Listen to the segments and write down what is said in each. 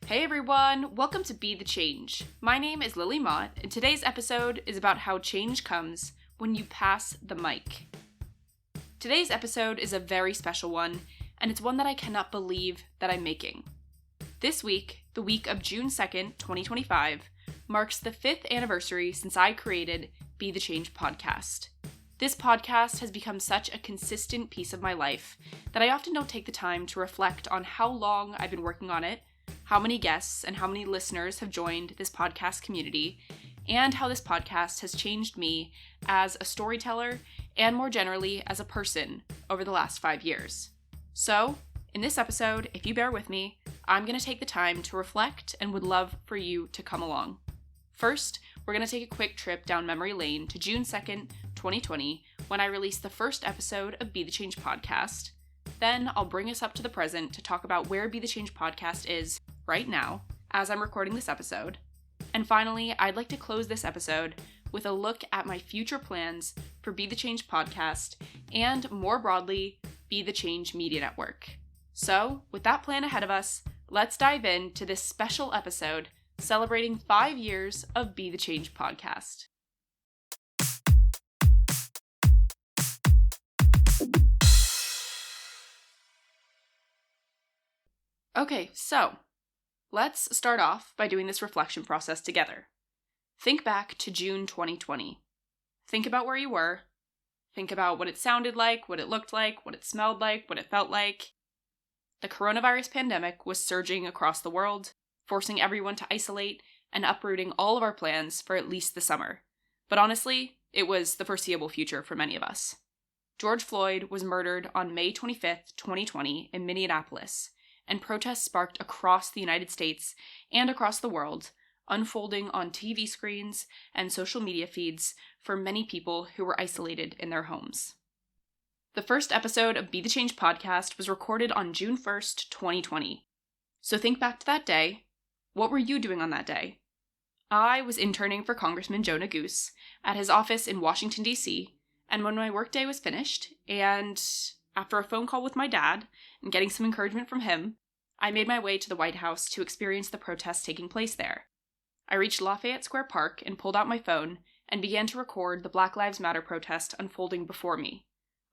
Hey everyone, welcome to Be the Change. My name is Lily Mott, and today's episode is about how change comes when you pass the mic. Today's episode is a very special one, and it's one that I cannot believe that I'm making. This week, the week of June 2nd, 2025, marks the 5th anniversary since I created Be the Change podcast. This podcast has become such a consistent piece of my life that I often don't take the time to reflect on how long I've been working on it, how many guests and how many listeners have joined this podcast community, and how this podcast has changed me as a storyteller and more generally as a person over the last 5 years. So, in this episode, if you bear with me, I'm going to take the time to reflect and would love for you to come along. First, we're going to take a quick trip down memory lane to June 2nd, 2020, when I released the first episode of Be the Change podcast. Then I'll bring us up to the present to talk about where Be the Change podcast is right now, as I'm recording this episode. And finally, I'd like to close this episode with a look at my future plans for Be the Change podcast and, more broadly, Be the Change Media Network. So, with that plan ahead of us, let's dive into this special episode celebrating 5 years of Be the Change podcast. Okay, so let's start off by doing this reflection process together. Think back to June 2020. Think about where you were. Think about what it sounded like, what it looked like, what it smelled like, what it felt like. The coronavirus pandemic was surging across the world, forcing everyone to isolate and uprooting all of our plans for at least the summer. But honestly, it was the foreseeable future for many of us. George Floyd was murdered on May 25th, 2020 in Minneapolis, and protests sparked across the United States and across the world, unfolding on TV screens and social media feeds for many people who were isolated in their homes. The first episode of Be the Change podcast was recorded on June 1st, 2020. So think back to that day. What were you doing on that day? I was interning for Congressman Joe Neguse at his office in Washington, D.C., and when my workday was finished, and after a phone call with my dad and getting some encouragement from him, I made my way to the White House to experience the protests taking place there. I reached Lafayette Square Park and pulled out my phone and began to record the Black Lives Matter protest unfolding before me.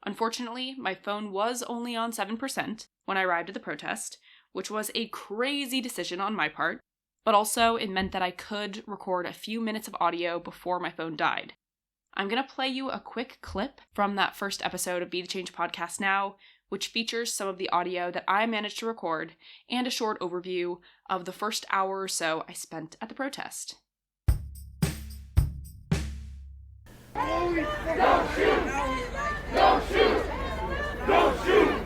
Unfortunately, my phone was only on 7% when I arrived at the protest, which was a crazy decision on my part, but also it meant that I could record a few minutes of audio before my phone died. I'm going to play you a quick clip from that first episode of Be the Change podcast now, which features some of the audio that I managed to record and a short overview of the first hour or so I spent at the protest. Don't shoot! Don't shoot! Don't shoot!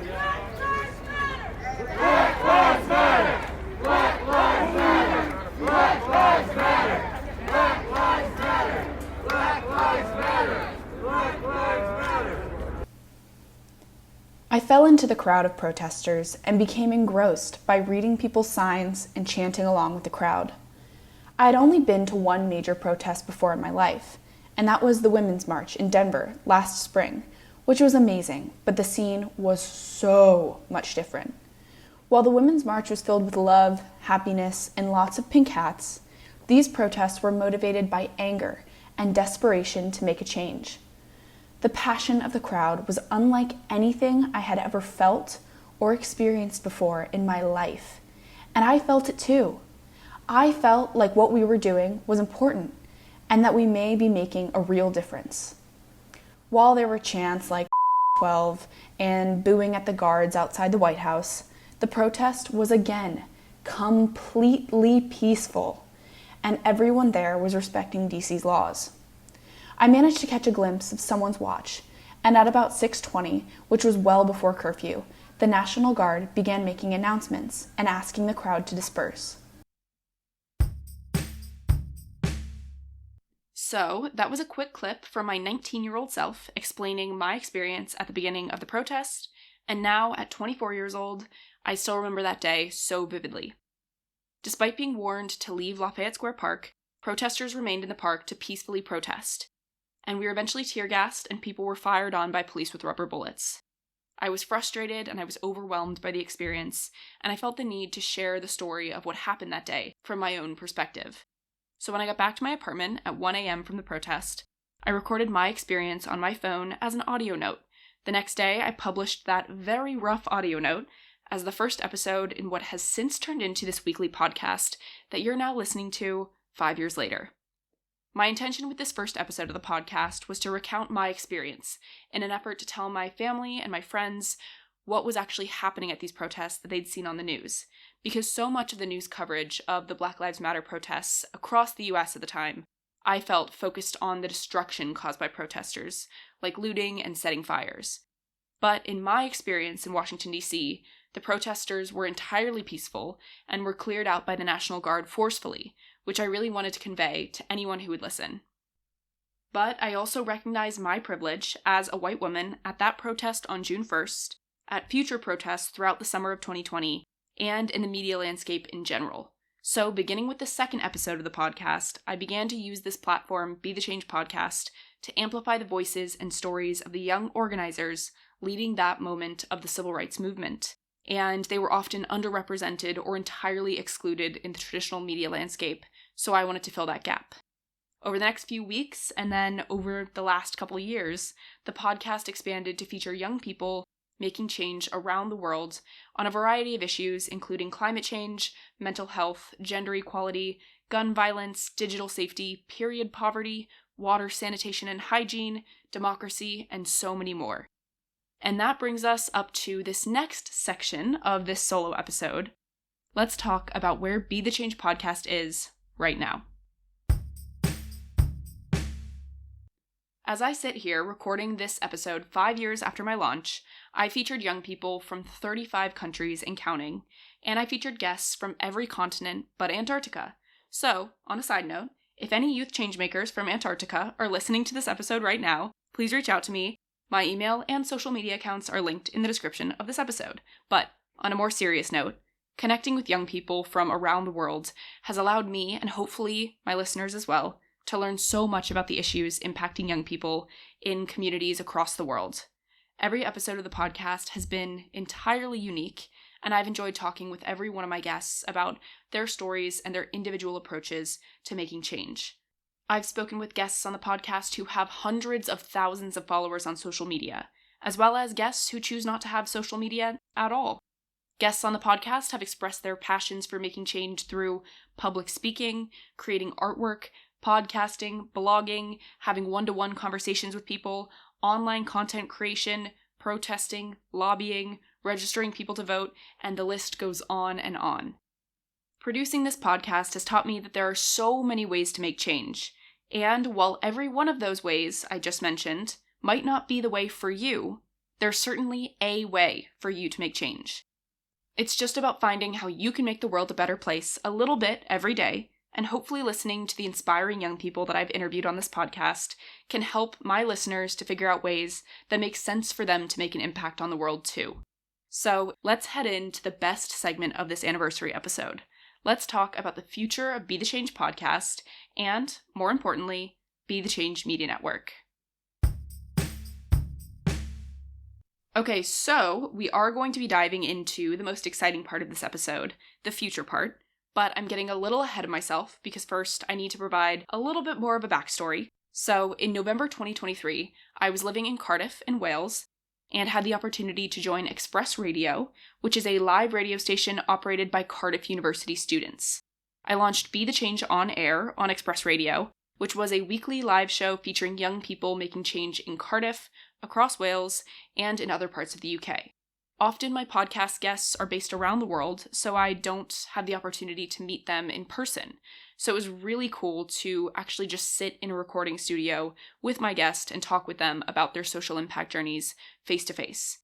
Black Lives Matter! Black Lives Matter! Black Lives Matter! Black Lives Matter! Black Lives Matter! Black Lives Matter! I fell into the crowd of protesters and became engrossed by reading people's signs and chanting along with the crowd. I had only been to one major protest before in my life, and that was the Women's March in Denver last spring, which was amazing, but the scene was so much different. While the Women's March was filled with love, happiness, and lots of pink hats, these protests were motivated by anger and desperation to make a change. The passion of the crowd was unlike anything I had ever felt or experienced before in my life, and I felt it too. I felt like what we were doing was important, and that we may be making a real difference. While there were chants like 12 and booing at the guards outside the White House, the protest was again completely peaceful, and everyone there was respecting DC's laws. I managed to catch a glimpse of someone's watch, and at about 6:20, which was well before curfew, the National Guard began making announcements and asking the crowd to disperse. So, that was a quick clip from my 19-year-old self explaining my experience at the beginning of the protest, and now, at 24 years old, I still remember that day so vividly. Despite being warned to leave Lafayette Square Park, protesters remained in the park to peacefully protest, and we were eventually tear-gassed and people were fired on by police with rubber bullets. I was frustrated and I was overwhelmed by the experience, and I felt the need to share the story of what happened that day from my own perspective. So when I got back to my apartment at 1 a.m. from the protest, I recorded my experience on my phone as an audio note. The next day, I published that very rough audio note as the first episode in what has since turned into this weekly podcast that you're now listening to 5 years later. My intention with this first episode of the podcast was to recount my experience in an effort to tell my family and my friends what was actually happening at these protests that they'd seen on the news, because so much of the news coverage of the Black Lives Matter protests across the US at the time, I felt focused on the destruction caused by protesters, like looting and setting fires. But in my experience in Washington, D.C., the protesters were entirely peaceful and were cleared out by the National Guard forcefully, which I really wanted to convey to anyone who would listen. But I also recognize my privilege as a white woman at that protest on June 1st, at future protests throughout the summer of 2020, and in the media landscape in general. So, beginning with the second episode of the podcast, I began to use this platform, Be the Change Podcast, to amplify the voices and stories of the young organizers leading that moment of the civil rights movement. And they were often underrepresented or entirely excluded in the traditional media landscape, so I wanted to fill that gap. Over the next few weeks, and then over the last couple of years, the podcast expanded to feature young people making change around the world on a variety of issues, including climate change, mental health, gender equality, gun violence, digital safety, period poverty, water, sanitation and hygiene, democracy, and so many more. And that brings us up to this next section of this solo episode. Let's talk about where Be the Change Podcast is right now. As I sit here recording this episode 5 years after my launch, I featured young people from 35 countries and counting, and I featured guests from every continent but Antarctica. So, on a side note, if any youth changemakers from Antarctica are listening to this episode right now, please reach out to me. My email and social media accounts are linked in the description of this episode. But, on a more serious note, connecting with young people from around the world has allowed me, and hopefully my listeners as well, to learn so much about the issues impacting young people in communities across the world. Every episode of the podcast has been entirely unique, and I've enjoyed talking with every one of my guests about their stories and their individual approaches to making change. I've spoken with guests on the podcast who have hundreds of thousands of followers on social media, as well as guests who choose not to have social media at all. Guests on the podcast have expressed their passions for making change through public speaking, creating artwork, podcasting, blogging, having one-to-one conversations with people, online content creation, protesting, lobbying, registering people to vote, and the list goes on and on. Producing this podcast has taught me that there are so many ways to make change, and while every one of those ways I just mentioned might not be the way for you, there's certainly a way for you to make change. It's just about finding how you can make the world a better place a little bit every day, and hopefully listening to the inspiring young people that I've interviewed on this podcast can help my listeners to figure out ways that make sense for them to make an impact on the world too. So let's head into the best segment of this anniversary episode. Let's talk about the future of Be the Change podcast and, more importantly, Be the Change Media Network. Okay, so we are going to be diving into the most exciting part of this episode, the future part, but I'm getting a little ahead of myself because first I need to provide a little bit more of a backstory. So in November 2023, I was living in Cardiff in Wales and had the opportunity to join Express Radio, which is a live radio station operated by Cardiff University students. I launched Be the Change on air on Express Radio, which was a weekly live show featuring young people making change in Cardiff, across Wales, and in other parts of the UK. Often my podcast guests are based around the world, so I don't have the opportunity to meet them in person. So it was really cool to actually just sit in a recording studio with my guest and talk with them about their social impact journeys face to face.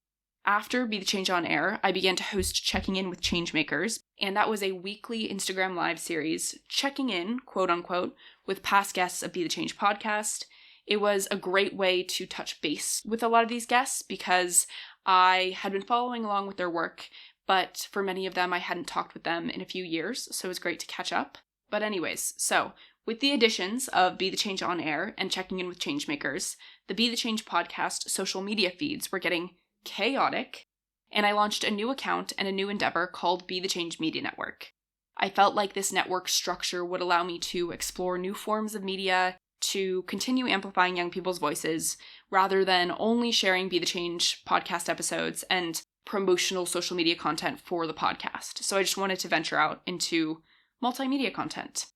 After Be the Change on Air, I began to host Checking In with Changemakers, and that was a weekly Instagram live series, checking in, quote unquote, with past guests of Be the Change podcast. It was a great way to touch base with a lot of these guests because I had been following along with their work, but for many of them, I hadn't talked with them in a few years, so it was great to catch up. But anyways, so with the additions of Be the Change on Air and Checking In with Changemakers, the Be the Change podcast social media feeds were getting chaotic, and I launched a new account and a new endeavor called Be the Change Media Network. I felt like this network structure would allow me to explore new forms of media, to continue amplifying young people's voices, rather than only sharing Be the Change podcast episodes and promotional social media content for the podcast. So I just wanted to venture out into multimedia content.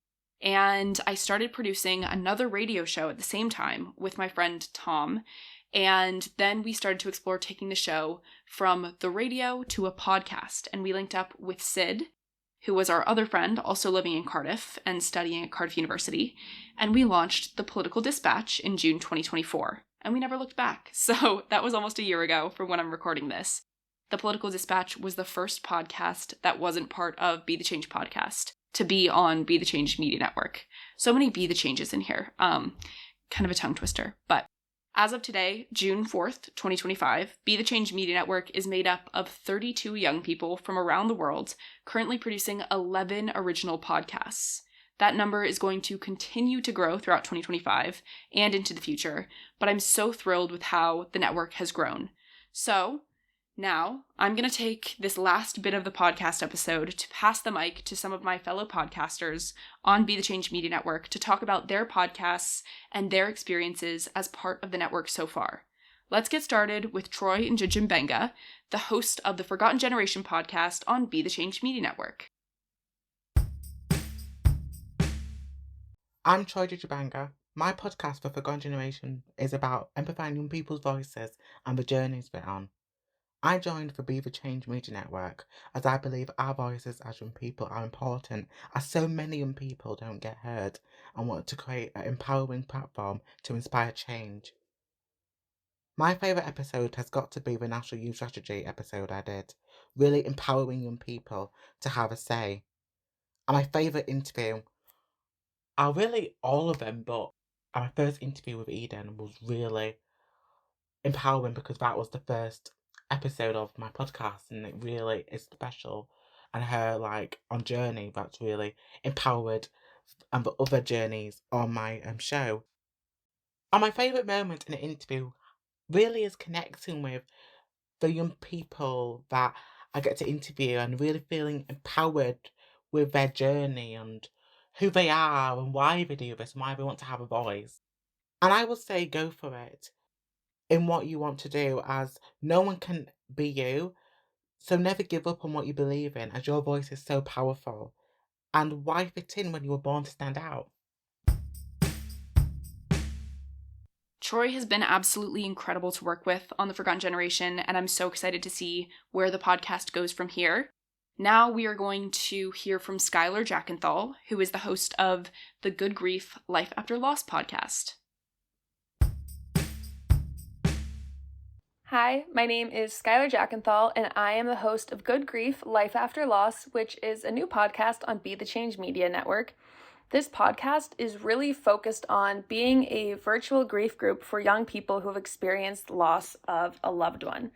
And I started producing another radio show at the same time with my friend Tom. And then we started to explore taking the show from the radio to a podcast. And we linked up with Sid, who was our other friend, also living in Cardiff and studying at Cardiff University. And we launched The Political Dispatch in June 2024. And we never looked back. So that was almost a year ago from when I'm recording this. The Political Dispatch was the first podcast that wasn't part of Be the Change podcast to be on Be the Change Media Network. So many Be the Changes in here. Kind of a tongue twister. But as of today, June 4th, 2025, Be the Change Media Network is made up of 32 young people from around the world, currently producing 11 original podcasts. That number is going to continue to grow throughout 2025 and into the future, but I'm so thrilled with how the network has grown. So now, I'm going to take this last bit of the podcast episode to pass the mic to some of my fellow podcasters on Be the Change Media Network to talk about their podcasts and their experiences as part of the network so far. Let's get started with Troy Njijimbenga, the host of the Forgotten Generation podcast on Be the Change Media Network. I'm Troy Njijimbenga. My podcast for Forgotten Generation is about amplifying young people's voices and the journeys we're on. I joined the Be the Change Media Network as I believe our voices as young people are important, as so many young people don't get heard, and want to create an empowering platform to inspire change. My favourite episode has got to be the National Youth Strategy episode I did, really empowering young people to have a say. And my favourite interview are really all of them, but my first interview with Eden was really empowering because that was the first episode of my podcast and it really is special, and her on journey that's really empowered and the other journeys on my show. And my favourite moment in an interview really is connecting with the young people that I get to interview and really feeling empowered with their journey and who they are and why they do this and why they want to have a voice. And I will say go for it in what you want to do, as no one can be you, so never give up on what you believe in, as your voice is so powerful. And why fit in when you were born to stand out? Troy has been absolutely incredible to work with on the Forgotten Generation, and I'm so excited to see where the podcast goes from here. Now we are going to hear from Skylar Jackenthal, who is the host of the Good Grief Life After Loss podcast. Hi, my name is Skylar Jackenthal, and I am the host of Good Grief Life After Loss, which is a new podcast on Be the Change Media Network. This podcast is really focused on being a virtual grief group for young people who have experienced loss of a loved one.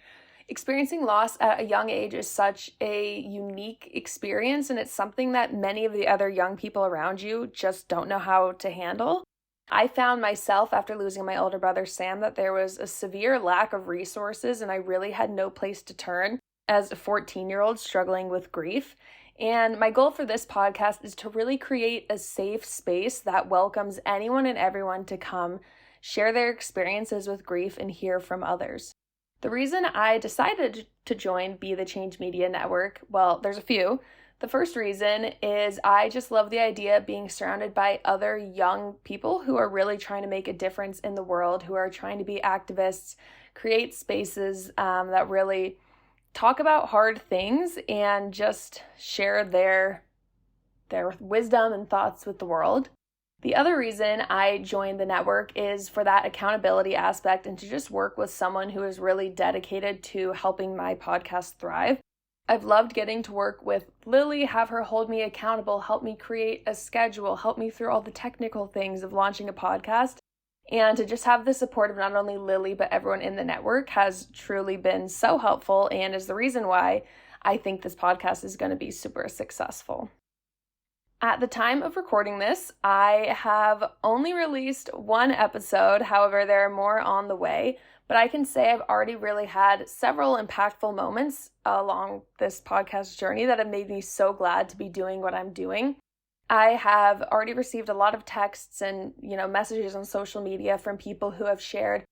Experiencing loss at a young age is such a unique experience, and it's something that many of the other young people around you just don't know how to handle. I found myself, after losing my older brother Sam, that there was a severe lack of resources and I really had no place to turn as a 14-year-old struggling with grief. And my goal for this podcast is to really create a safe space that welcomes anyone and everyone to come share their experiences with grief and hear from others. The reason I decided to join Be the Change Media Network, well, there's a few. The first reason is I just love the idea of being surrounded by other young people who are really trying to make a difference in the world, who are trying to be activists, create spaces that really talk about hard things and just share their wisdom and thoughts with the world. The other reason I joined the network is for that accountability aspect and to just work with someone who is really dedicated to helping my podcast thrive. I've loved getting to work with Lily, have her hold me accountable, help me create a schedule, help me through all the technical things of launching a podcast. And to just have the support of not only Lily, but everyone in the network has truly been so helpful and is the reason why I think this podcast is going to be super successful. At the time of recording this, I have only released one episode. However, there are more on the way. But I can say I've already really had several impactful moments along this podcast journey that have made me so glad to be doing what I'm doing. I have already received a lot of texts and, messages on social media from people who have shared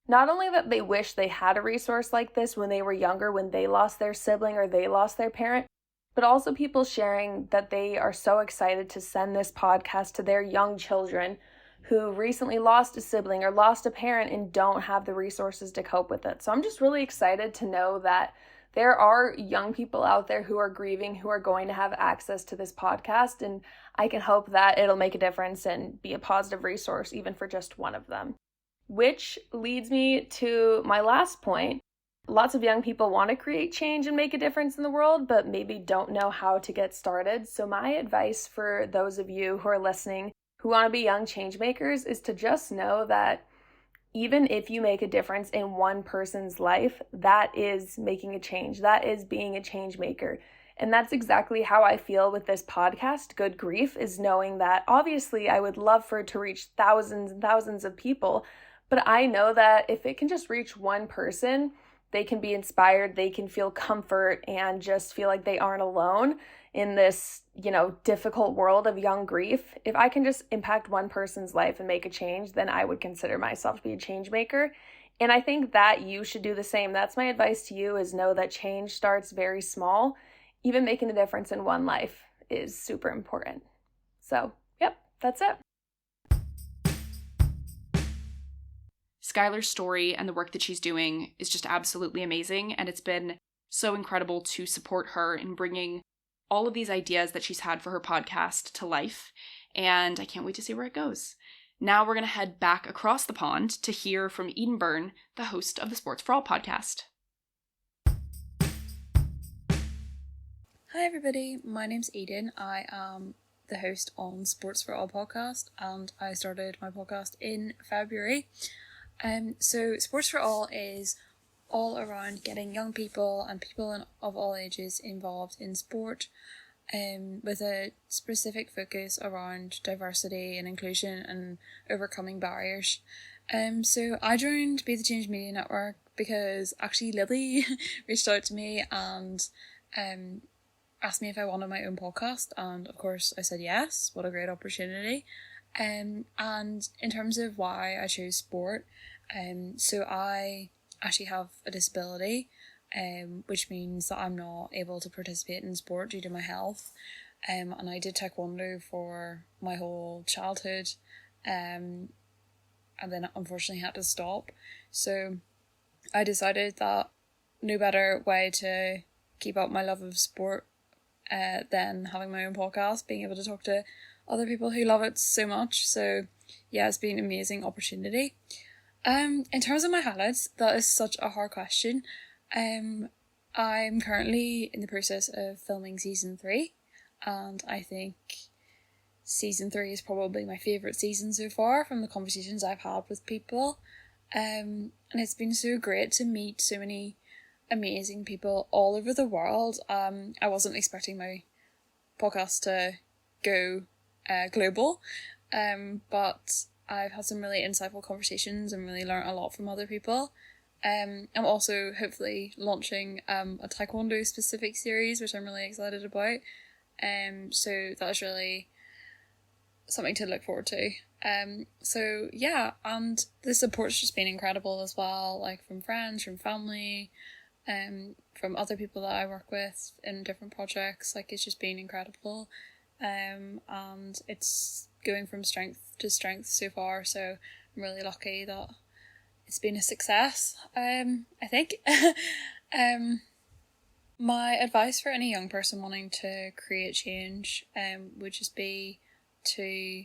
not only that they wish they had a resource like this when they were younger, when they lost their sibling or they lost their parent, but also people sharing that they are so excited to send this podcast to their young children who recently lost a sibling or lost a parent and don't have the resources to cope with it. So I'm just really excited to know that there are young people out there who are grieving, who are going to have access to this podcast, and I can hope that it'll make a difference and be a positive resource even for just one of them. Which leads me to my last point. Lots of young people want to create change and make a difference in the world, but maybe don't know how to get started. So my advice for those of you who are listening who want to be young change makers is to just know that even if you make a difference in one person's life, that is making a change. That is being a change maker. And that's exactly how I feel with this podcast, Good Grief, is knowing that obviously I would love for it to reach thousands and thousands of people, but I know that if it can just reach one person, they can be inspired, they can feel comfort and just feel like they aren't alone in this, difficult world of young grief. If I can just impact one person's life and make a change, then I would consider myself to be a change maker. And I think that you should do the same. That's my advice to you, is know that change starts very small. Even making a difference in one life is super important. So, yep, that's it. Skylar's story and the work that she's doing is just absolutely amazing, and it's been so incredible to support her in bringing all of these ideas that she's had for her podcast to life, and I can't wait to see where it goes. Now we're going to head back across the pond to hear from Eden Byrne, the host of the Sports for All podcast. Hi everybody, my name's Eden. I am the host on Sports for All podcast, and I started my podcast in February. So Sports for All is all around getting young people and people of all ages involved in sport, with a specific focus around diversity and inclusion and overcoming barriers. So I joined Be the Change Media Network because actually Lily reached out to me and asked me if I wanted my own podcast, and of course I said yes. What a great opportunity. And in terms of why I chose sport, so I actually have a disability, which means that I'm not able to participate in sport due to my health, and I did taekwondo for my whole childhood, and then unfortunately had to stop. So I decided that no better way to keep up my love of sport than having my own podcast, being able to talk to other people who love it so much. So yeah, it's been an amazing opportunity. In terms of my highlights, that is such a hard question. I'm currently in the process of filming season 3, and I think season 3 is probably my favourite season so far from the conversations I've had with people. And it's been so great to meet so many amazing people all over the world. I wasn't expecting my podcast to go global, but I've had some really insightful conversations and really learnt a lot from other people. I'm also hopefully launching a taekwondo specific series, which I'm really excited about. So that is really something to look forward to. So yeah, and the support's just been incredible as well, like from friends, from family, from other people that I work with in different projects. Like, it's just been incredible. And it's going from strength to strength so far, so I'm really lucky that it's been a success, I think. My advice for any young person wanting to create change would just be to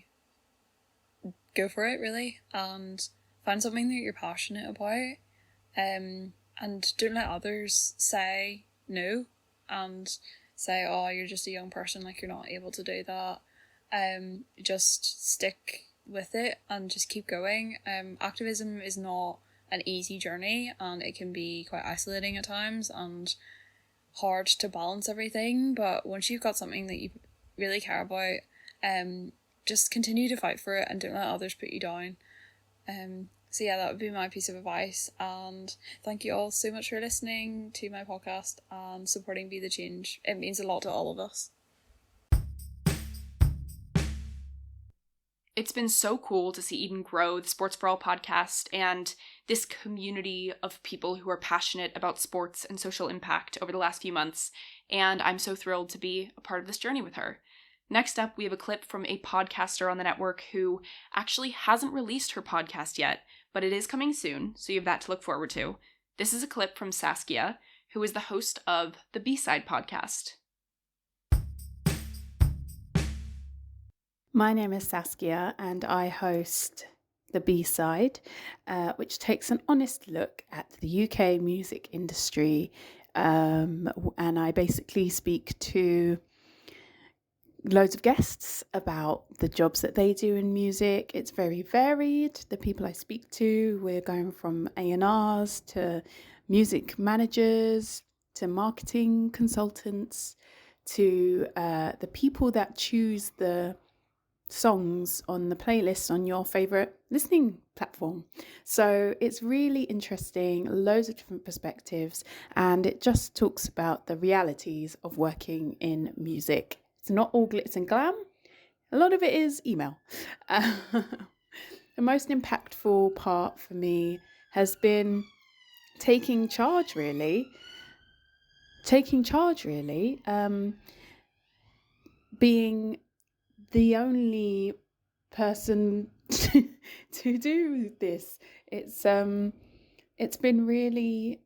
go for it, really, and find something that you're passionate about, and don't let others say no and say, oh, you're just a young person, like you're not able to do that. Just stick with it and just keep going. Activism is not an easy journey, and it can be quite isolating at times and hard to balance everything, but once you've got something that you really care about Just continue to fight for it and don't let others put you down. So yeah, that would be my piece of advice. And thank you all so much for listening to my podcast and supporting Be the Change. It means a lot to all of us. It's been so cool to see Eden grow the Sports for All podcast and this community of people who are passionate about sports and social impact over the last few months, and I'm so thrilled to be a part of this journey with her. Next up, we have a clip from a podcaster on the network who actually hasn't released her podcast yet, but it is coming soon, so you have that to look forward to. This is a clip from Saskia, who is the host of the B-Side podcast. My name is Saskia and I host the B-Side, which takes an honest look at the UK music industry, and I basically speak to loads of guests about the jobs that they do in music. It's very varied, the people I speak to. We're going from A&Rs to music managers to marketing consultants to the people that choose the songs on the playlist on your favorite listening platform. So it's really interesting, loads of different perspectives, and it just talks about the realities of working in music. It's not all glitz and glam. A lot of it is email. The most impactful part for me has been taking charge, really. Being the only person to do this. It's been really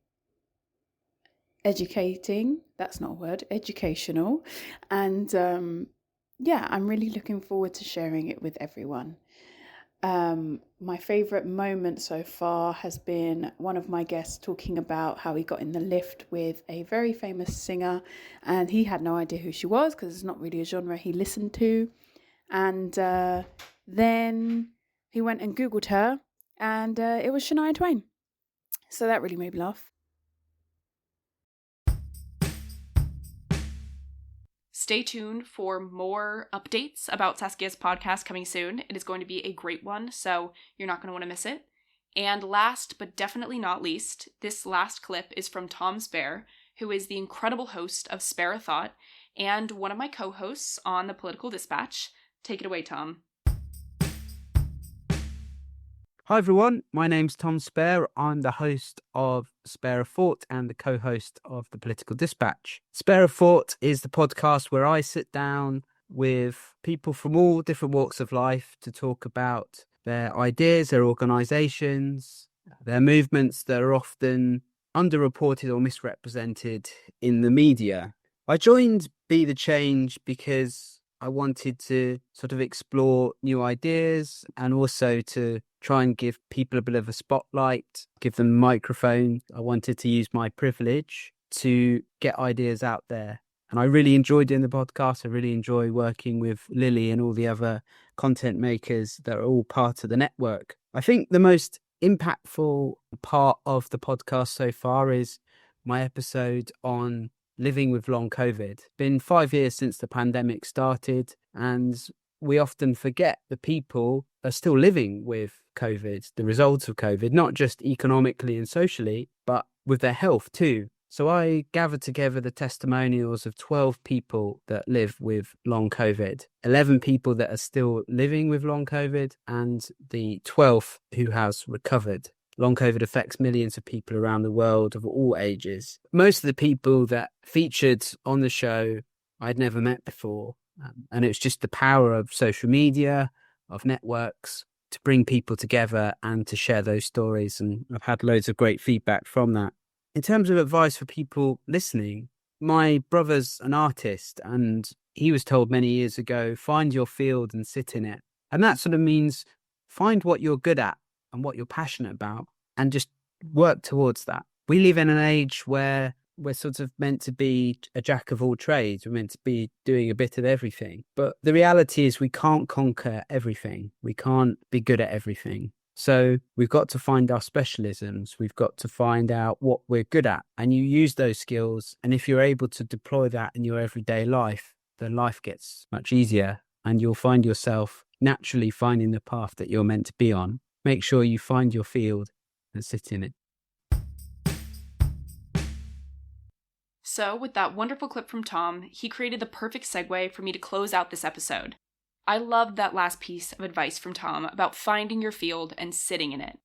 educating. That's not a word. Educational. And I'm really looking forward to sharing it with everyone. My favourite moment so far has been one of my guests talking about how he got in the lift with a very famous singer and he had no idea who she was because it's not really a genre he listened to. And then he went and Googled her and it was Shania Twain. So that really made me laugh. Stay tuned for more updates about Saskia's podcast coming soon. It is going to be a great one, so you're not going to want to miss it. And last, but definitely not least, this last clip is from Tom Spare, who is the incredible host of Spare a Thought and one of my co-hosts on the Political Dispatch. Take it away, Tom. Hi everyone, my name's Tom Spare. I'm the host of Spare a Thought and the co-host of the Political Dispatch. Spare a Thought is the podcast where I sit down with people from all different walks of life to talk about their ideas, their organisations, their movements that are often underreported or misrepresented in the media. I joined Be the Change because I wanted to sort of explore new ideas and also to try and give people a bit of a spotlight, give them a microphone. I wanted to use my privilege to get ideas out there. And I really enjoy doing the podcast. I really enjoy working with Lily and all the other content makers that are all part of the network. I think the most impactful part of the podcast so far is my episode on living with long COVID. It's been 5 years since the pandemic started, and we often forget the people are still living with COVID, the results of COVID, not just economically and socially, but with their health too. So I gathered together the testimonials of 12 people that live with long COVID, 11 people that are still living with long COVID, and the 12th who has recovered. Long COVID affects millions of people around the world of all ages. Most of the people that featured on the show I'd never met before. And it's just the power of social media, of networks, to bring people together and to share those stories. And I've had loads of great feedback from that. In terms of advice for people listening, my brother's an artist and he was told many years ago, find your field and sit in it. And that sort of means find what you're good at and what you're passionate about and just work towards that. We live in an age where we're sort of meant to be a jack of all trades. We're meant to be doing a bit of everything. But the reality is we can't conquer everything. We can't be good at everything. So we've got to find our specialisms. We've got to find out what we're good at. And you use those skills. And if you're able to deploy that in your everyday life, then life gets much easier. and you'll find yourself naturally finding the path that you're meant to be on. Make sure you find your field and sit in it. So, with that wonderful clip from Tom, he created the perfect segue for me to close out this episode. I loved that last piece of advice from Tom about finding your field and sitting in it.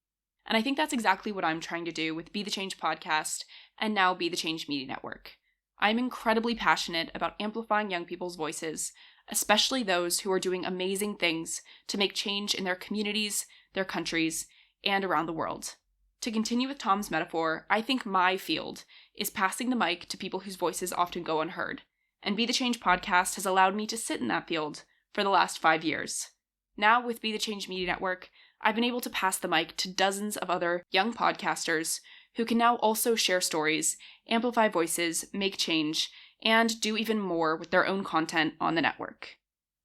And I think that's exactly what I'm trying to do with Be the Change podcast and now Be the Change Media Network. I'm incredibly passionate about amplifying young people's voices, especially those who are doing amazing things to make change in their communities, their countries, and around the world. To continue with Tom's metaphor, I think my field is passing the mic to people whose voices often go unheard. And Be the Change podcast has allowed me to sit in that field for the last 5 years. Now, with Be the Change Media Network, I've been able to pass the mic to dozens of other young podcasters who can now also share stories, amplify voices, make change, and do even more with their own content on the network.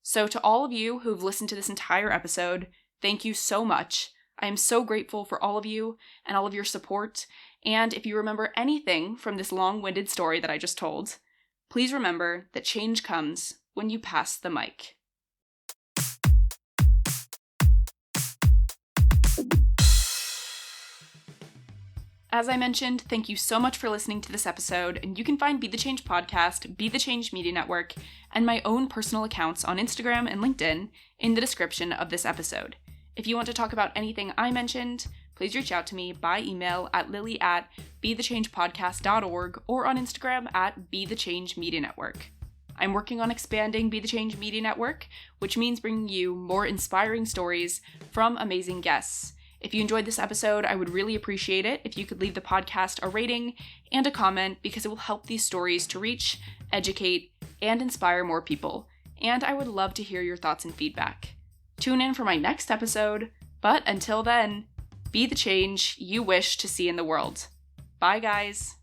So to all of you who've listened to this entire episode, thank you so much. I am so grateful for all of you and all of your support, and if you remember anything from this long-winded story that I just told, please remember that change comes when you pass the mic. As I mentioned, thank you so much for listening to this episode, and you can find Be the Change podcast, Be the Change Media Network, and my own personal accounts on Instagram and LinkedIn in the description of this episode. If you want to talk about anything I mentioned, please reach out to me by email at lily@bethechangepodcast.org or on Instagram at Be the Change Media Network. I'm working on expanding Be the Change Media Network, which means bringing you more inspiring stories from amazing guests. If you enjoyed this episode, I would really appreciate it if you could leave the podcast a rating and a comment, because it will help these stories to reach, educate, and inspire more people. And I would love to hear your thoughts and feedback. Tune in for my next episode, but until then, be the change you wish to see in the world. Bye, guys.